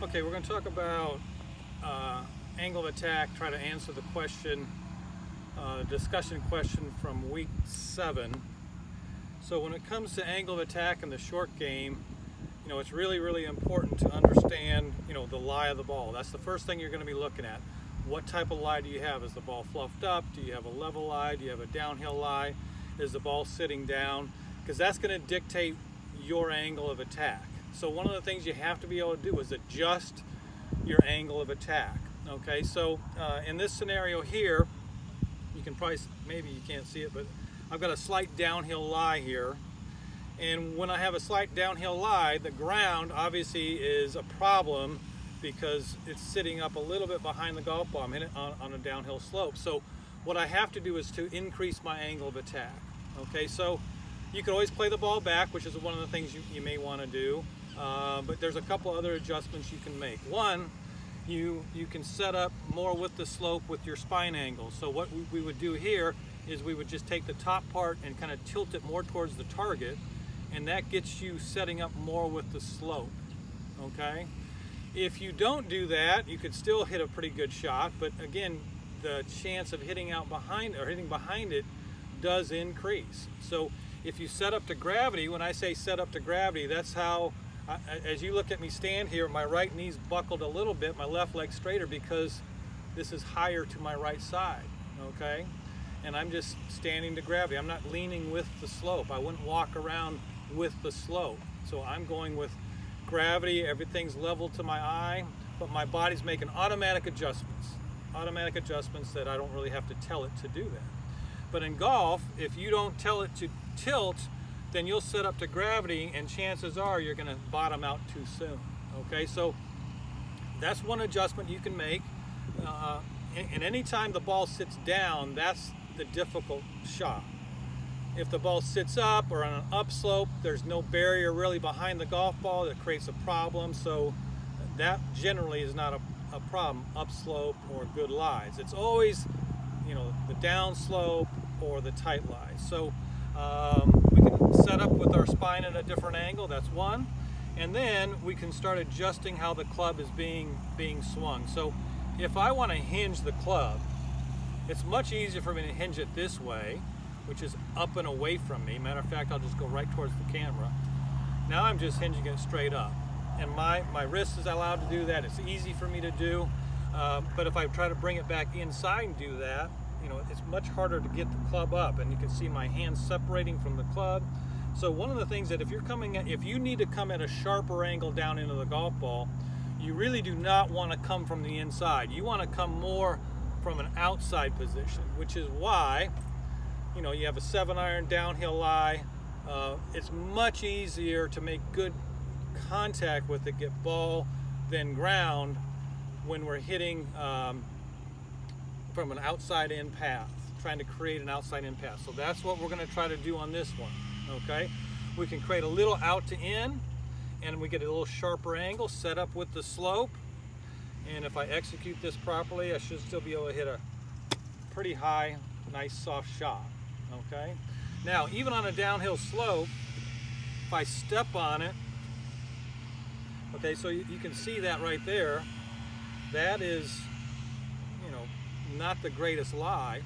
Okay, we're going to talk about angle of attack, try to answer the question, discussion question from week 7. So when it comes to angle of attack in the short game, it's really important to understand, the lie of the ball. That's the first thing you're going to be looking at. What type of lie do you have? Is the ball fluffed up? Do you have a level lie? Do you have a downhill lie? Is the ball sitting down? Because that's going to dictate your angle of attack. So one of the things you have to be able to do is adjust your angle of attack. Okay, so in this scenario here, you can probably, maybe you can't see it, but I've got a slight downhill lie here. And when I have a slight downhill lie, the ground obviously is a problem because it's sitting up a little bit behind the golf ball. I'm hitting on a downhill slope. So what I have to do is to increase my angle of attack. Okay, so you can always play the ball back, which is one of the things you may want to do. But there's a couple other adjustments you can make. One, you can set up more with the slope with your spine angle. So what we would do here is we would just take the top part and kind of tilt it more towards the target, and that gets you setting up more with the slope. Okay? If you don't do that, you could still hit a pretty good shot, but again, the chance of hitting out behind or hitting behind it does increase. So if you set up to gravity, when I say set up to gravity, that's how, as you look at me stand here, my right knee's buckled a little bit, my left leg straighter because this is higher to my right side, okay? And I'm just standing to gravity. I'm not leaning with the slope. I wouldn't walk around with the slope. So I'm going with gravity, everything's level to my eye, but my body's making automatic adjustments that I don't really have to tell it to do that. But in golf, if you don't tell it to tilt, then you'll set up to gravity and chances are you're going to bottom out too soon. Okay, so that's one adjustment you can make. And anytime the ball sits down, that's the difficult shot. If the ball sits up or on an upslope, there's no barrier really behind the golf ball that creates a problem. So that generally is not a problem, upslope or good lies. It's always, the downslope or the tight lies. So we can set up with our spine at a different angle, that's one. And then we can start adjusting how the club is being swung. So if I want to hinge the club, it's much easier for me to hinge it this way, which is up and away from me. Matter of fact, I'll just go right towards the camera. Now I'm just hinging it straight up. And my wrist is allowed to do that. It's easy for me to do. But if I try to bring it back inside and do that, it's much harder to get the club up. And you can see my hands separating from the club. So one of the things that if you need to come at a sharper angle down into the golf ball, you really do not want to come from the inside. You want to come more from an outside position, which is why you have a 7-iron downhill lie. It's much easier to make good contact with it, get ball than ground when we're hitting from an outside in path, trying to create an outside in path. So that's what we're going to try to do on this one. Okay, we can create a little out to in, and we get a little sharper angle set up with the slope. And if I execute this properly, I should still be able to hit a pretty high, nice soft shot. Okay, now even on a downhill slope, if I step on it, okay, so you can see that right there, that is not the greatest lie.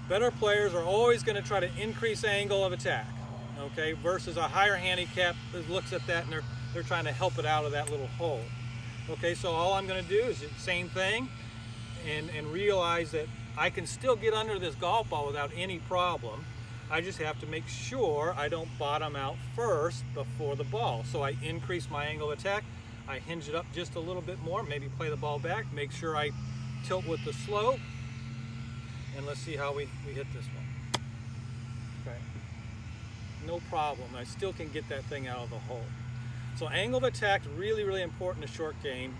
Better players are always going to try to increase angle of attack, okay, versus a higher handicap that looks at that and they're trying to help it out of that little hole. Okay, so all I'm going to do is the same thing and realize that I can still get under this golf ball without any problem. I just have to make sure I don't bottom out first before the ball. So I increase my angle of attack, I hinge it up just a little bit more, maybe play the ball back, make sure I tilt with the slope, and let's see how we hit this one. Okay, no problem. I still can get that thing out of the hole. So angle of attack is really important in a short game.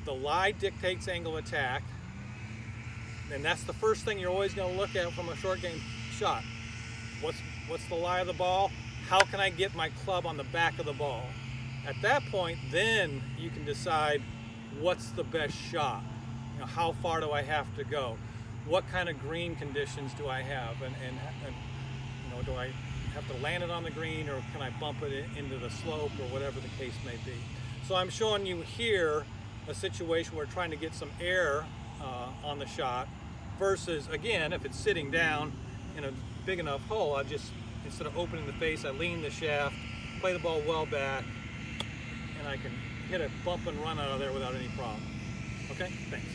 The lie dictates angle of attack, and that's the first thing you're always going to look at from a short game shot. What's the lie of the ball? How can I get my club on the back of the ball? At that point, then you can decide what's the best shot. How far do I have to go? What kind of green conditions do I have? And do I have to land it on the green, or can I bump it into the slope, or whatever the case may be? So I'm showing you here a situation where we're trying to get some air on the shot versus, again, if it's sitting down in a big enough hole, I just, instead of opening the face, I lean the shaft, play the ball well back, and I can hit a bump and run out of there without any problem. Okay, thanks.